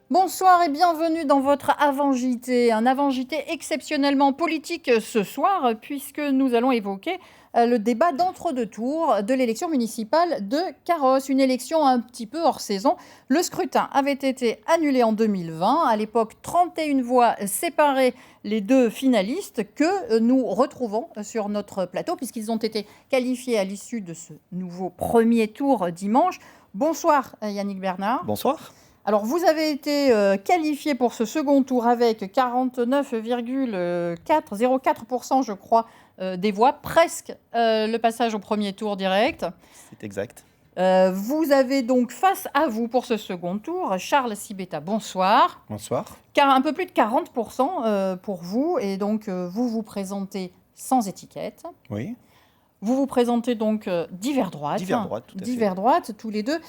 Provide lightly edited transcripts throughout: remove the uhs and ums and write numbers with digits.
Bonsoir et bienvenue dans votre Avant-JT, un Avant-JT exceptionnellement politique ce soir puisque nous allons évoquer le débat d'entre-deux tours de l'élection municipale de Carros, une élection un petit peu hors saison. Le scrutin avait été annulé en 2020, à l'époque 31 voix séparaient les deux finalistes que nous retrouvons sur notre plateau puisqu'ils ont été qualifiés à l'issue de ce nouveau premier tour dimanche. Bonsoir Yannick Bernard. Bonsoir. Alors, vous avez été qualifié pour ce second tour avec 49,04%, je crois, des voix, presque le passage au premier tour direct. C'est exact. Vous avez donc face à vous pour ce second tour Charles Sibetta. Bonsoir. Bonsoir. Car un peu plus de 40% pour vous, et donc vous vous présentez sans étiquette. Oui. Vous vous présentez donc divers droite. Divers droite, tout à fait. Divers droite, tous les deux.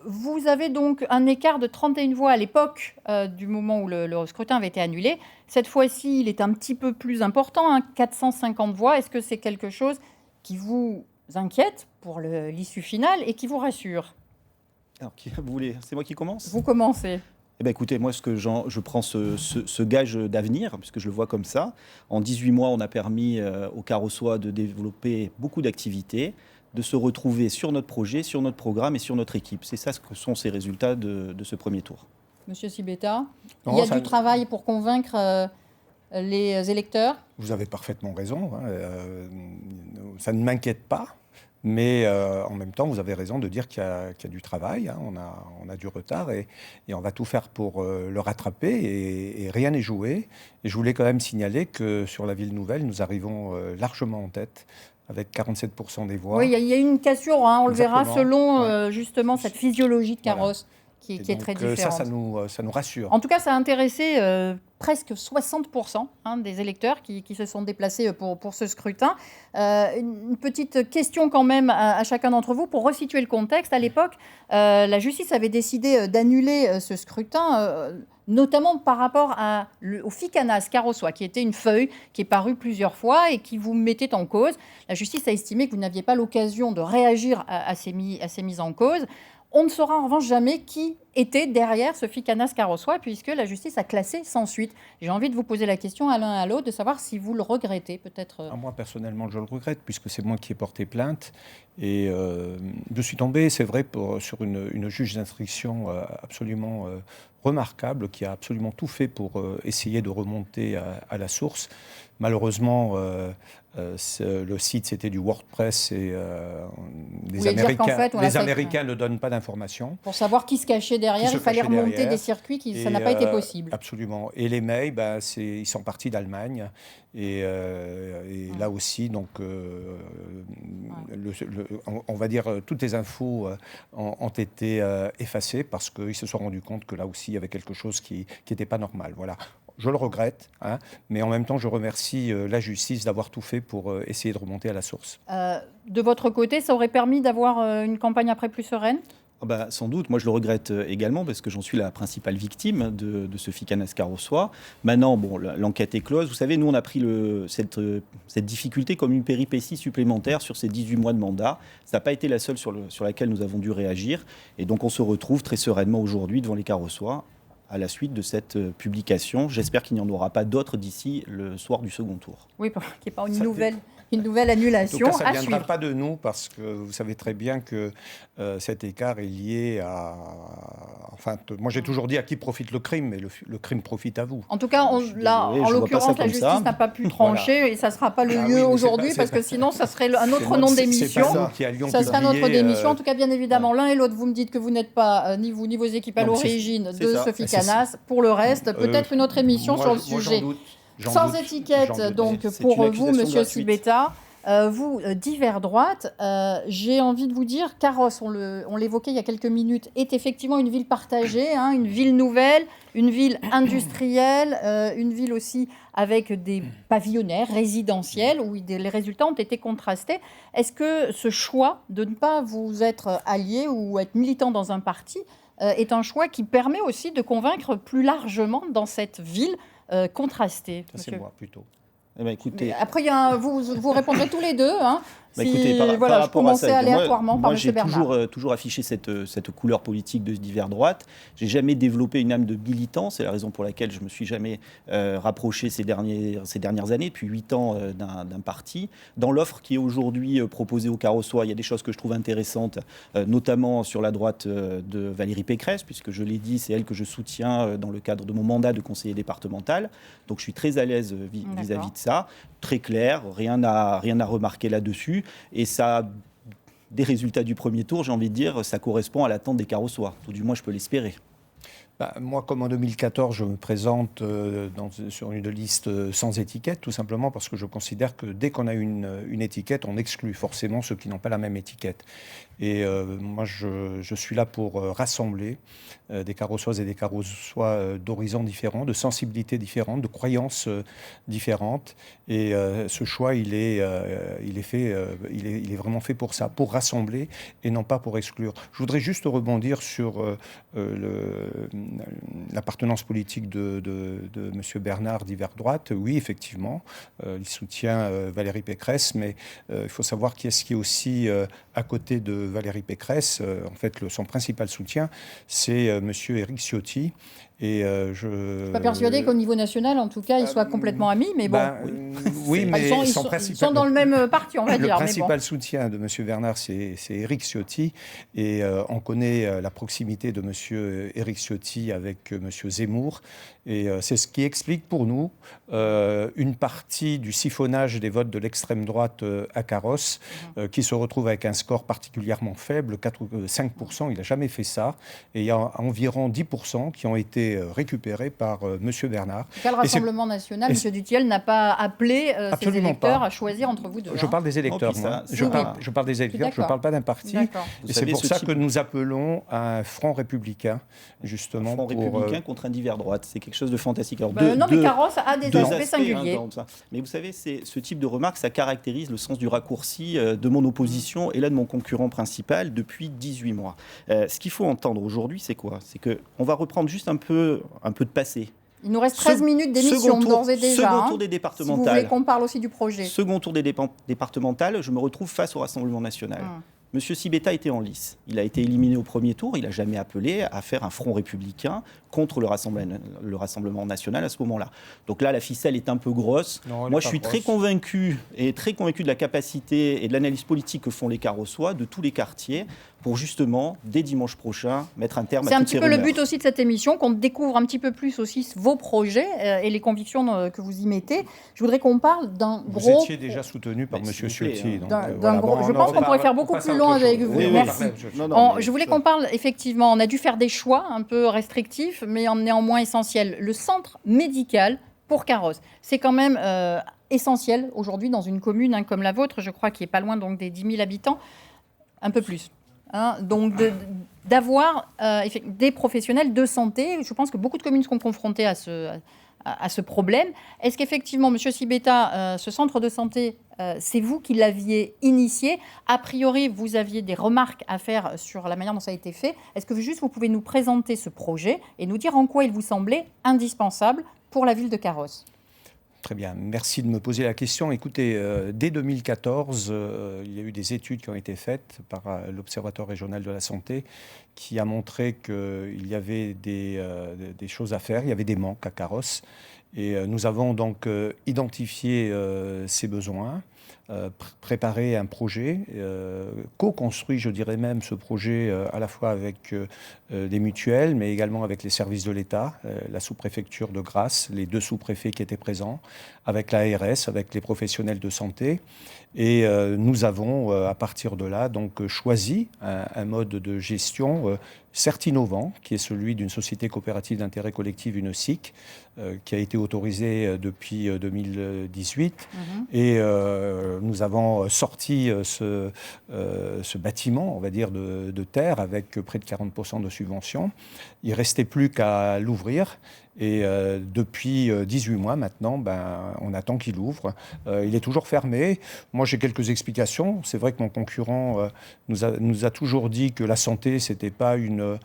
Vous avez donc un écart de 31 voix à l'époque du moment où le scrutin avait été annulé. Cette fois-ci, il est un petit peu plus important, 450 voix. Est-ce que c'est quelque chose qui vous inquiète pour l'issue finale et qui vous rassure ? Alors, vous voulez, c'est moi qui commence ? Vous commencez. Eh bien, écoutez, moi, je prends ce gage d'avenir, puisque je le vois comme ça. En 18 mois, on a permis aux Carrossois de développer beaucoup d'activités, de se retrouver sur notre projet, sur notre programme et sur notre équipe. C'est ça ce que sont ces résultats de ce premier tour. Monsieur Sibetta, il y a du travail pour convaincre les électeurs ? Vous avez parfaitement raison. Ça ne m'inquiète pas. Mais en même temps, vous avez raison de dire qu'il y a du travail. On a du retard et on va tout faire pour le rattraper et rien n'est joué. Et je voulais quand même signaler que sur la ville nouvelle, nous arrivons largement en tête avec 47% des voix. Oui, il y a une cassure, on le verra, selon justement cette physiologie de Carros. Voilà. Qui est très différente. Ça nous rassure. En tout cas, ça a intéressé presque 60% des électeurs qui se sont déplacés pour ce scrutin. Une petite question quand même à chacun d'entre vous pour resituer le contexte. À l'époque, la justice avait décidé d'annuler ce scrutin, notamment par rapport au Ficanas Carrossois, qui était une feuille qui est parue plusieurs fois et qui vous mettait en cause. La justice a estimé que vous n'aviez pas l'occasion de réagir à ces mises en cause. On ne saura en revanche jamais qui était derrière ce Ficanas Carrossois, puisque la justice a classé sans suite. J'ai envie de vous poser la question à l'un et à l'autre, de savoir si vous le regrettez, peut-être. Moi, personnellement, je le regrette, puisque c'est moi qui ai porté plainte. Et je suis tombé, c'est vrai, sur une juge d'instruction absolument remarquable, qui a absolument tout fait pour essayer de remonter à la source. Malheureusement, le site, c'était du WordPress et les Américains ne donnent pas d'informations. Pour savoir qui se cachait derrière, il fallait remonter des circuits, ça n'a pas été possible. Absolument. Et les mails, ils sont partis d'Allemagne. Et là aussi, donc, on va dire, toutes les infos ont été effacées parce qu'ils se sont rendus compte que là aussi, il y avait quelque chose qui n'était pas normal. Voilà. Je le regrette, mais en même temps, je remercie la justice d'avoir tout fait pour essayer de remonter à la source. De votre côté, ça aurait permis d'avoir une campagne après plus sereine ? Sans doute, moi je le regrette également parce que j'en suis la principale victime de ce Ficanas Carrossois. Maintenant, l'enquête est close. Vous savez, nous on a pris cette difficulté comme une péripétie supplémentaire sur ces 18 mois de mandat. Ça n'a pas été la seule sur laquelle nous avons dû réagir. Et donc on se retrouve très sereinement aujourd'hui devant les Carrossois à la suite de cette publication. J'espère qu'il n'y en aura pas d'autres d'ici le soir du second tour. Oui, qu'il n'y ait pas une nouvelle annulation. En tout cas, ça ne viendra pas de nous parce que vous savez très bien que cet écart est lié à... Enfin, moi j'ai toujours dit à qui profite le crime, mais le crime profite à vous. En tout cas, en l'occurrence, la justice n'a pas pu trancher voilà. Et ça ne sera pas le lieu aujourd'hui parce que sinon, ça serait un autre nom d'émission. Ça serait un autre d'émission. En tout cas, bien évidemment, l'un et l'autre, vous me dites que vous n'êtes pas, ni vous ni vos équipes, à l'origine de ce Ficanas. Pour le reste, peut-être une autre émission sur le sujet. Sans étiquette, donc, pour vous, monsieur Sibetta. Vous, divers droite, j'ai envie de vous dire, Carros, on l'évoquait il y a quelques minutes, est effectivement une ville partagée, une ville nouvelle, une ville industrielle, une ville aussi avec des pavillonnaires résidentiels où les résultats ont été contrastés. Est-ce que ce choix de ne pas vous être allié ou être militant dans un parti est un choix qui permet aussi de convaincre plus largement dans cette ville contrastée ? C'est moi plutôt. Eh bien, écoutez... Après, vous répondrez tous les deux. Écoutez, par je rapport commençais à ça, aléatoirement par M. Bernard. Moi, j'ai toujours affiché cette couleur politique de divers droite. J'ai jamais développé une âme de militant. C'est la raison pour laquelle je me suis jamais rapproché ces dernières années, depuis 8 ans, d'un parti. Dans l'offre qui est aujourd'hui proposée au Carrossois, il y a des choses que je trouve intéressantes, notamment sur la droite de Valérie Pécresse, puisque je l'ai dit, c'est elle que je soutiens dans le cadre de mon mandat de conseiller départemental. Donc je suis très à l'aise vis-à-vis de ça. Très clair, rien à remarquer là-dessus. Et ça, des résultats du premier tour, j'ai envie de dire, ça correspond à l'attente des Carrossois. Ou du moins, je peux l'espérer. Moi, comme en 2014, je me présente sur une liste sans étiquette, tout simplement parce que je considère que dès qu'on a une étiquette, on exclut forcément ceux qui n'ont pas la même étiquette. Et moi, je suis là pour rassembler des Carrossoises et des Carrossois d'horizons différents, de sensibilités différentes, de croyances différentes. Et ce choix, il est vraiment fait pour ça, pour rassembler et non pas pour exclure. Je voudrais juste rebondir sur l'appartenance politique de M. Bernard d'hiver droite. Oui, effectivement, il soutient Valérie Pécresse, mais il faut savoir qui est-ce qui est aussi à côté de Valérie Pécresse. En fait, son principal soutien, c'est M. Éric Ciotti. Et je ne suis pas persuadé qu'au niveau national, en tout cas, ils soient complètement amis, mais bon. Oui, mais ils sont dans le même parti, on va dire. Le principal soutien de M. Bernard, c'est Éric Ciotti. Et on connaît la proximité de M. Éric Ciotti avec M. Zemmour. Et c'est ce qui explique pour nous une partie du siphonnage des votes de l'extrême droite à Carrosse, qui se retrouve avec un score particulièrement faible, 4 ou 5%. Il n'a jamais fait ça. Et il y a environ 10% qui ont été récupérés par M. Bernard. Le Rassemblement national, M. Dutiel n'a pas appelé ses électeurs à choisir entre vous deux. Je parle des électeurs, moi. Je parle des électeurs, je ne parle pas d'un parti. Et c'est pour ça que nous appelons à un front républicain, justement. Un front républicain contre un divers droite. C'est quelque chose de fantastique. Alors, mais Carrosse a des aspects singuliers. Mais vous savez, ce type de remarque, ça caractérise le sens du raccourci de mon opposition et là de mon concurrent principal depuis 18 mois. Ce qu'il faut entendre aujourd'hui, c'est quoi ? C'est qu'on va reprendre juste un peu de passé. Il nous reste 13 minutes d'émission, d'ores et déjà. Second tour des départementales. Si vous voulez qu'on parle aussi du projet. Second tour des départementales, je me retrouve face au Rassemblement national. Monsieur Sibetta était en lice. Il a été éliminé au premier tour. Il n'a jamais appelé à faire un front républicain contre le Rassemblement national à ce moment-là. Donc là, la ficelle est un peu grosse. Moi, je suis très convaincu de la capacité et de l'analyse politique que font les Carrossois de tous les quartiers pour justement, dès dimanche prochain, mettre un terme à toutes ces rumeurs. C'est un petit peu le but aussi de cette émission, qu'on découvre un petit peu plus aussi vos projets et les convictions que vous y mettez. Je voudrais qu'on parle d'un gros... Vous étiez déjà soutenu par M. Ciotti. Je pense qu'on pourrait faire beaucoup plus long avec vous. Merci. Je voulais qu'on parle, effectivement, on a dû faire des choix un peu restrictifs, mais néanmoins essentiels. Le centre médical pour Carrosse, c'est quand même essentiel aujourd'hui dans une commune comme la vôtre, je crois, qui n'est pas loin donc, des 10 000 habitants, un peu plus. Donc d'avoir des professionnels de santé. Je pense que beaucoup de communes seront confrontées à ce problème. Est-ce qu'effectivement, M. Sibetta, ce centre de santé, c'est vous qui l'aviez initié ? A priori, vous aviez des remarques à faire sur la manière dont ça a été fait. Est-ce que vous pouvez nous présenter ce projet et nous dire en quoi il vous semblait indispensable pour la ville de Carrosse ? Très bien, merci de me poser la question. Écoutez, dès 2014, il y a eu des études qui ont été faites par l'Observatoire régional de la santé qui a montré qu'il y avait des choses à faire, il y avait des manques à Carrosse. Et nous avons donc identifié ces besoins, préparé un projet, co-construit, je dirais même, ce projet à la fois avec des mutuelles, mais également avec les services de l'État, la sous-préfecture de Grasse, les 2 sous-préfets qui étaient présents, avec l'ARS, avec les professionnels de santé. Et nous avons, à partir de là, donc, choisi un mode de gestion certes innovant, qui est celui d'une société coopérative d'intérêt collectif, une SIC, qui a été autorisée depuis 2018. Et nous avons sorti ce bâtiment, on va dire, de terre avec près de 40% de subventions. Il ne restait plus qu'à l'ouvrir. Et depuis 18 mois maintenant, on attend qu'il ouvre. Il est toujours fermé. Moi, j'ai quelques explications. C'est vrai que mon concurrent nous a toujours dit que la santé, ce n'était pas une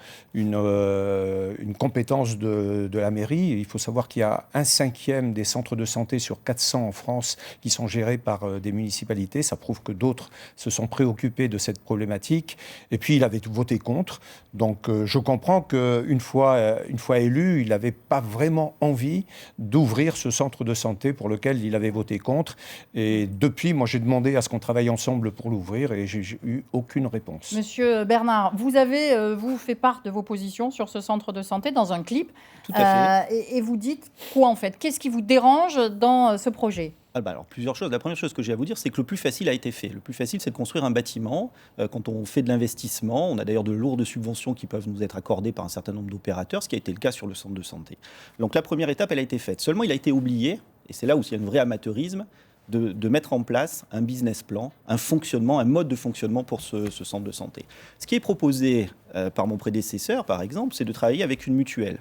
compétence de la mairie. Il faut savoir qu'il y a 1/5 des centres de santé sur 400 en France qui sont gérés par des municipalités. Ça prouve que d'autres se sont préoccupés de cette problématique. Et puis, il avait voté contre. Donc, je comprends qu'une fois élu, il n'avait pas vraiment envie d'ouvrir ce centre de santé pour lequel il avait voté contre. Et depuis, moi, j'ai demandé à ce qu'on travaille ensemble pour l'ouvrir et j'ai eu aucune réponse. Monsieur Bernard, vous avez fait part de vos positions sur ce centre de santé dans un clip. Tout à fait. Et vous dites quoi, en fait? Qu'est-ce qui vous dérange dans ce projet? Alors, plusieurs choses. La première chose que j'ai à vous dire, c'est que le plus facile a été fait. Le plus facile, c'est de construire un bâtiment. Quand on fait de l'investissement, on a d'ailleurs de lourdes subventions qui peuvent nous être accordées par un certain nombre d'opérateurs, ce qui a été le cas sur le centre de santé. Donc la première étape, elle a été faite. Seulement, il a été oublié, et c'est là où il y a un vrai amateurisme, de mettre en place un business plan, un fonctionnement, un mode de fonctionnement pour ce centre de santé. Ce qui est proposé par mon prédécesseur, par exemple, c'est de travailler avec une mutuelle.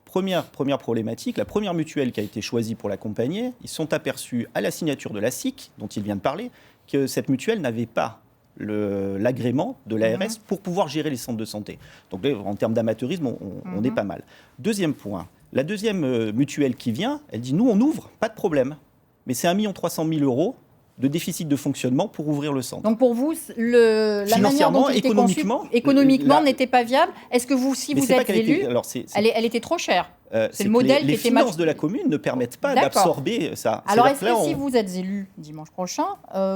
Première problématique, la première mutuelle qui a été choisie pour l'accompagner, ils sont aperçus à la signature de la SIC, dont il vient de parler, que cette mutuelle n'avait pas l'agrément de l'ARS pour pouvoir gérer les centres de santé. Donc là, en termes d'amateurisme, on est pas mal. Deuxième point, la deuxième mutuelle qui vient, elle dit « Nous, on ouvre, pas de problème, mais c'est 1 300 000 € de déficit de fonctionnement pour ouvrir le centre. » Donc pour vous, la manière dont il était conçu, économiquement, n'était pas viable. Est-ce que vous, si vous êtes élu, elle était trop chère? C'est le modèle les finances de la commune ne permettent pas d'absorber ça. Alors est-ce que si vous êtes élu dimanche prochain,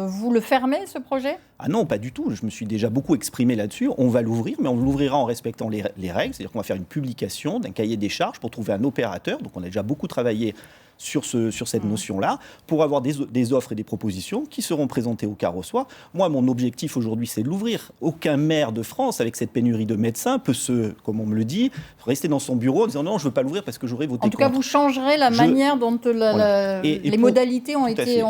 vous le fermez, ce projet? Ah non, pas du tout. Je me suis déjà beaucoup exprimé là-dessus. On va l'ouvrir, mais on l'ouvrira en respectant les règles. C'est-à-dire qu'on va faire une publication d'un cahier des charges pour trouver un opérateur. Donc on a déjà beaucoup travaillé sur cette notion-là, pour avoir des offres et des propositions qui seront présentées au Carrossois. Moi, mon objectif aujourd'hui, c'est de l'ouvrir. Aucun maire de France, avec cette pénurie de médecins, peut comme on me le dit, rester dans son bureau en disant non, je ne veux pas l'ouvrir parce que j'aurais voté contre. En tout cas, vous changerez la manière dont les modalités ont été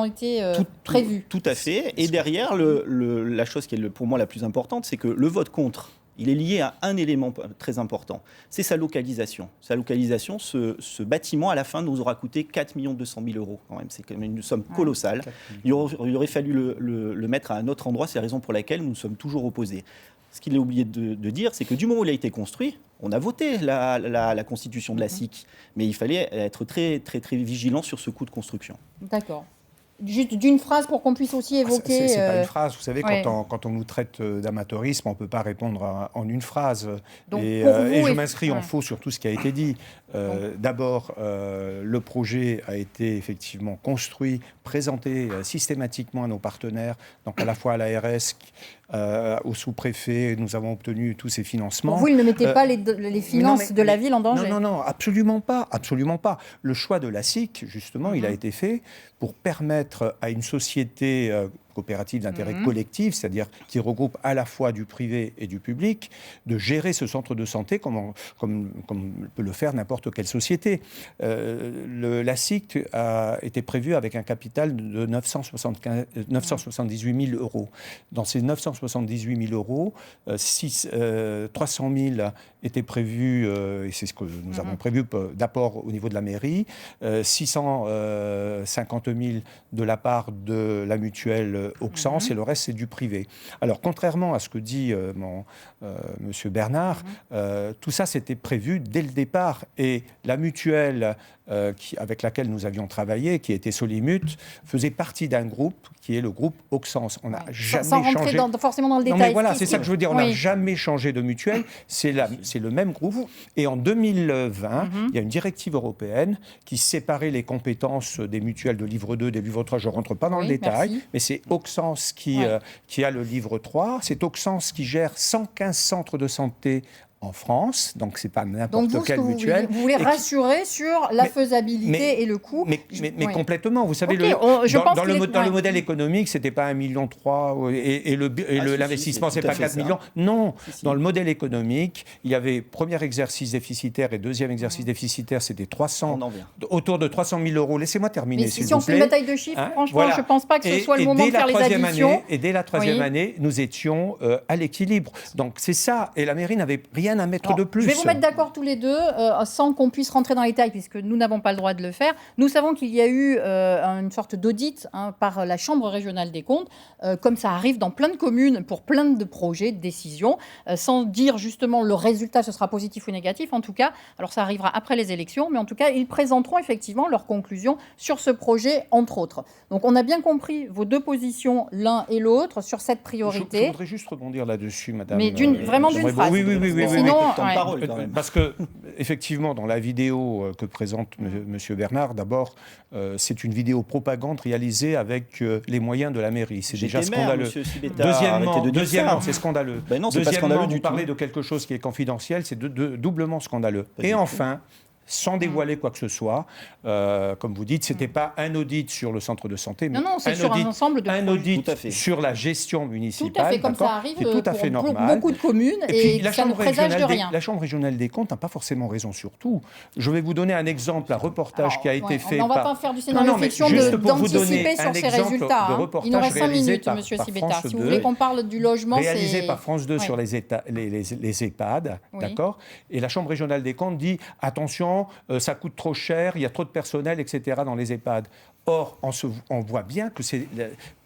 prévues. Tout à fait. Et derrière, la chose qui est pour moi la plus importante, c'est que le vote contre, il est lié à un élément très important, c'est sa localisation. Sa localisation, ce bâtiment, à la fin, nous aura coûté 4 200 000 € quand même. C'est quand même une somme colossale. Il aurait fallu le mettre à un autre endroit. C'est la raison pour laquelle nous nous sommes toujours opposés. Ce qu'il a oublié de dire, c'est que du moment où il a été construit, on a voté la constitution de la SIC. Mais il fallait être très, très, très vigilant sur ce coût de construction. D'accord. Juste d'une phrase pour qu'on puisse aussi évoquer... C'est pas une phrase, vous savez, quand on nous traite d'amateurisme, on ne peut pas répondre en une phrase. Donc, et je m'inscris en faux sur tout ce qui a été dit. D'abord, le projet a été effectivement construit, présenté systématiquement à nos partenaires, donc à la fois à l'ARS, au sous-préfet, nous avons obtenu tous ces financements. Pour vous, il ne mettait pas les finances de la ville en danger? Non, absolument pas, absolument pas. Le choix de la SIC, justement, il a été fait pour permettre à une société coopérative d'intérêt collectif, c'est-à-dire qui regroupe à la fois du privé et du public, de gérer ce centre de santé comme peut le faire n'importe quelle société. La SIC a été prévue avec un capital de 978 000 €. Dans ces 978 000 €, 300 000 étaient prévus, et c'est ce que nous avons prévu d'apport au niveau de la mairie, 650 000 de la part de la mutuelle Auxance, et le reste, c'est du privé. Alors, contrairement à ce que dit monsieur Bernard, tout ça, c'était prévu dès le départ. Et la mutuelle avec laquelle nous avions travaillé, qui était Solimut, faisait partie d'un groupe qui est le groupe Auxance. On n'a jamais changé... Sans rentrer forcément dans le détail. Non, mais voilà, c'est ça que je veux dire. On n'a jamais changé de mutuelle. C'est le même groupe. Et en 2020, il y a une directive européenne qui séparait les compétences des mutuelles de livre 2, des livres 3. Je ne rentre pas dans le détail, mais c'est Auxance qui a le livre 3. C'est Auxance qui gère 115 centres de santé en France, donc c'est pas n'importe quelle mutuelle. Vous voulez rassurer sur la faisabilité et le coût. Mais complètement. Vous savez, dans le modèle économique, c'était pas 1,3 million et l'investissement, c'est pas 4 millions. Non, dans le modèle économique, il y avait premier exercice déficitaire et deuxième exercice déficitaire, c'était autour de 300 000 €. Laissez-moi terminer, s'il vous plaît. Si on fait une bataille de chiffres, franchement, je pense pas que ce soit le moment de faire les additions. Et dès la troisième année, nous étions à l'équilibre. Donc c'est ça. Et la mairie n'avait rien rien à mettre de plus. Je vais vous mettre d'accord tous les deux, sans qu'on puisse rentrer dans les détails, puisque nous n'avons pas le droit de le faire. Nous savons qu'il y a eu une sorte d'audit par la Chambre régionale des comptes, comme ça arrive dans plein de communes, pour plein de projets, de décisions, sans dire justement le résultat, ce sera positif ou négatif. En tout cas, alors ça arrivera après les élections, mais en tout cas, ils présenteront effectivement leurs conclusions sur ce projet, entre autres. Donc on a bien compris vos deux positions, l'un et l'autre, sur cette priorité. Je voudrais juste rebondir là-dessus, madame. Mais vraiment d'une phrase. Oui. Sinon, parce que, effectivement, dans la vidéo que présente M. Bernard, d'abord, c'est une vidéo propagande réalisée avec les moyens de la mairie. C'est déjà scandaleux. Deuxièmement, c'est scandaleux. Ben non, c'est pas scandaleux du tout. Vous parlez de quelque chose qui est confidentiel, c'est doublement scandaleux. Et enfin, sans dévoiler quoi que ce soit, comme vous dites, c'était pas un audit sur le centre de santé, mais c'est sur un ensemble de un audit sur la gestion municipale. Tout à fait, comme ça arrive tout à fait pour normal. beaucoup de communes, et puis, ça ne présage de rien. La Chambre régionale des comptes n'a pas forcément raison sur tout. Je vais vous donner un exemple, un reportage qui a été fait par... On ne va pas faire du scénario-fiction d'anticiper sur ces résultats. Il nous reste 5 minutes, M. Sibetta. Si vous voulez qu'on parle du logement, c'est... Réalisé par France 2 sur les EHPAD, d'accord. Et la Chambre régionale des comptes dit, attention, ça coûte trop cher, il y a trop de personnel, etc. dans les EHPAD. Or, on voit bien que c'est...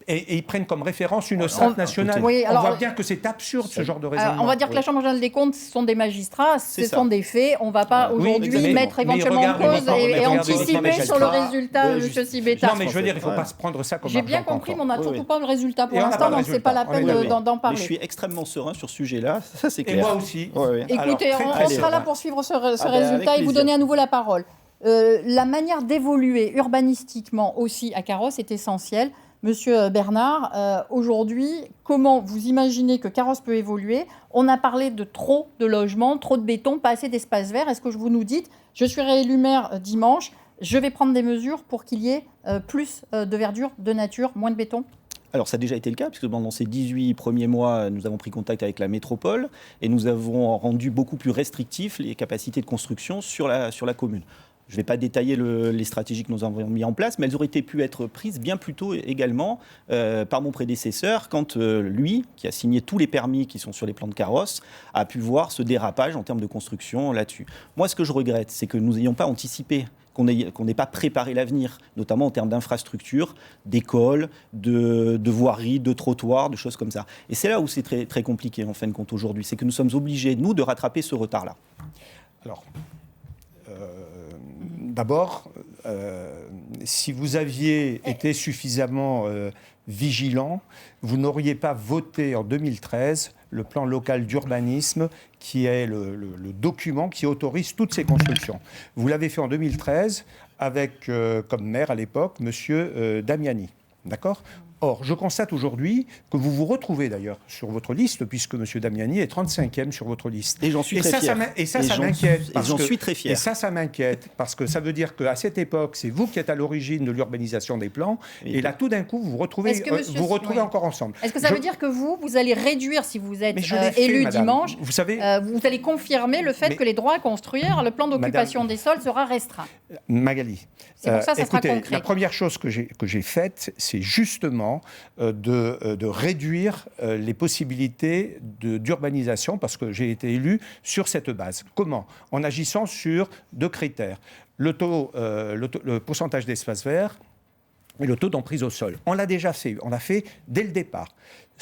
Et ils prennent comme référence une strate nationale. Oui, alors, on voit bien que c'est absurde, ce genre de raisonnement. On va dire que la Chambre régionale des comptes, ce sont des magistrats, ce sont des faits. On ne va pas aujourd'hui mettre éventuellement en cause et anticiper sur le résultat, M. Sibetta. Non, mais je veux dire, il ne faut pas se prendre ça comme J'ai bien compris, mais on n'a surtout pas le résultat pour l'instant, donc ce n'est pas la peine d'en parler. Je suis extrêmement serein sur ce sujet-là, ça c'est clair. Et moi aussi. Écoutez, on sera là pour suivre ce résultat et vous donner à nouveau la parole. La manière d'évoluer urbanistiquement aussi à Carros est essentielle. Monsieur Bernard, aujourd'hui, comment vous imaginez que Carros peut évoluer ? On a parlé de trop de logements, trop de béton, pas assez d'espace vert. Est-ce que vous nous dites, je suis réélu maire dimanche, je vais prendre des mesures pour qu'il y ait plus de verdure, de nature, moins de béton ? Alors ça a déjà été le cas, puisque pendant ces 18 premiers mois, nous avons pris contact avec la métropole et nous avons rendu beaucoup plus restrictifs les capacités de construction sur la commune. Je ne vais pas détailler les stratégies que nous avons mises en place, mais elles auraient pu être prises bien plus tôt également par mon prédécesseur, quand lui, qui a signé tous les permis qui sont sur les plans de Carros, a pu voir ce dérapage en termes de construction là-dessus. Moi, ce que je regrette, c'est que nous n'ayons pas anticipé, qu'on n'ait pas préparé l'avenir, notamment en termes d'infrastructures, d'écoles, de voiries, de trottoirs, de choses comme ça. Et c'est là où c'est très, très compliqué, en fin de compte, aujourd'hui. C'est que nous sommes obligés, nous, de rattraper ce retard-là. Alors, d'abord, si vous aviez été suffisamment vigilant, vous n'auriez pas voté en 2013 le plan local d'urbanisme qui est le document qui autorise toutes ces constructions. Vous l'avez fait en 2013 avec, comme maire à l'époque, M. Damiani. D'accord ? Or, je constate aujourd'hui que vous vous retrouvez d'ailleurs sur votre liste, puisque M. Damiani est 35e sur votre liste. Et j'en suis très fier. Et ça m'inquiète. Et j'en suis très fier. Et ça m'inquiète, parce que ça veut dire qu'à cette époque, c'est vous qui êtes à l'origine de l'urbanisation des plans, et là, tout d'un coup, vous vous retrouvez encore ensemble. Est-ce que ça veut dire que vous allez réduire, si vous êtes élu dimanche, vous allez confirmer le fait que les droits à construire, le plan d'occupation des sols sera restreint ? Magali, c'est pour ça que ça sera concret. La première chose que j'ai faite, c'est justement de réduire les possibilités d'urbanisation, parce que j'ai été élu sur cette base. Comment ? En agissant sur 2 critères. Le pourcentage d'espace vert et le taux d'emprise au sol. On l'a déjà fait, on l'a fait dès le départ.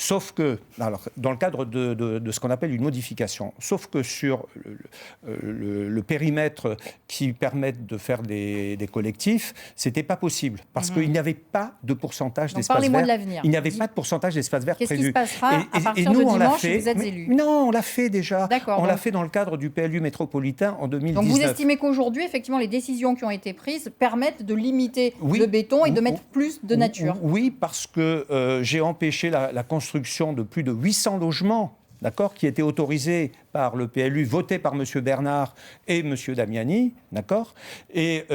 Sauf que, alors, dans le cadre de ce qu'on appelle une modification, sauf que sur le périmètre qui permet de faire des collectifs, ce n'était pas possible, parce qu'il n'y avait pas de pourcentage d'espace vert. Parlez-moi de l'avenir. Il n'y avait pas de pourcentage d'espace vert prévu. Qu'est-ce qui se passera à partir de dimanche si vous êtes élu ? Non, on l'a fait déjà. D'accord. On l'a fait dans le cadre du PLU métropolitain en 2019. Donc vous estimez qu'aujourd'hui, effectivement, les décisions qui ont été prises permettent de limiter le béton et de mettre plus de nature ? Oui, parce que j'ai empêché la construction de plus de 800 logements, d'accord, qui étaient autorisés par le PLU, voté par M. Bernard et M. Damiani, d'accord, et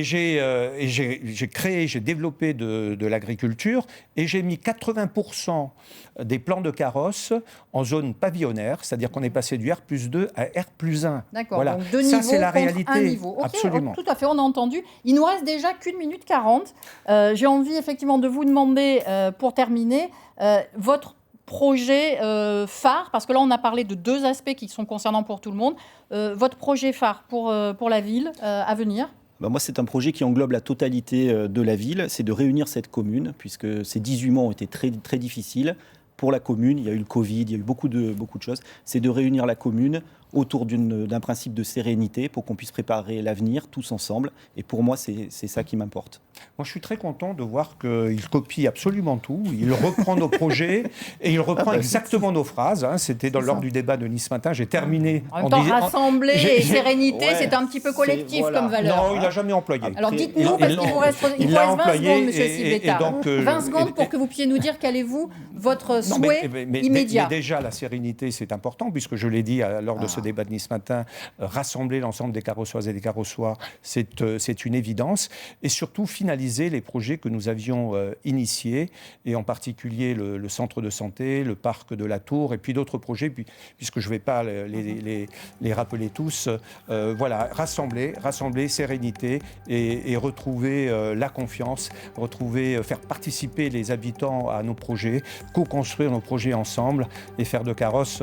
j'ai développé de l'agriculture, et j'ai mis 80% des plans de Carros en zone pavillonnaire, c'est-à-dire qu'on est passé du R+2 à R+1. D'accord, voilà. Donc 2 niveaux ça, c'est la réalité. Un niveau. Okay, absolument. Tout à fait, on a entendu. Il nous reste déjà qu'1 minute 40. J'ai envie effectivement de vous demander, pour terminer, votre projet phare, parce que là, on a parlé de 2 aspects qui sont concernants pour tout le monde. Votre projet phare pour la ville à venir? Moi, c'est un projet qui englobe la totalité de la ville. C'est de réunir cette commune, puisque ces 18 mois ont été très, très difficiles. Pour la commune, il y a eu le Covid, il y a eu beaucoup de choses. C'est de réunir la commune autour d'un principe de sérénité pour qu'on puisse préparer l'avenir tous ensemble. Et pour moi, c'est ça qui m'importe. Moi, je suis très content de voir qu'il copie absolument tout. Il reprend nos projets et il reprend exactement nos phrases. C'était lors du débat de Nice Matin. J'ai terminé en même temps, rassembler et sérénité, c'est un petit peu collectif comme valeur. Non, il n'a jamais employé. Alors dites-nous, parce qu'il vous reste 20 secondes, M. Sibleta. 20 secondes pour que vous puissiez nous dire quel est votre souhait immédiat. Mais déjà, la sérénité, c'est important, puisque je l'ai dit lors de ce débat de Nice Matin, rassembler l'ensemble des Carrossoises et des Carrossois, c'est une évidence. Et surtout, finaliser les projets que nous avions initiés, et en particulier le centre de santé, le parc de la Tour, et puis d'autres projets, puisque je ne vais pas les rappeler tous. Voilà, rassembler, sérénité, et retrouver la confiance, faire participer les habitants à nos projets, co-construire nos projets ensemble, et faire de Carrosse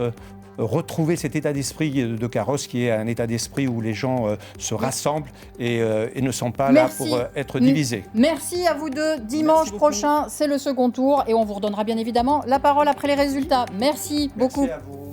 retrouver cet état d'esprit de Carrosse qui est un état d'esprit où les gens se rassemblent et ne sont pas là pour être divisés. Merci à vous deux. Dimanche prochain, c'est le second tour et on vous redonnera bien évidemment la parole après les résultats. Merci beaucoup. Merci à vous.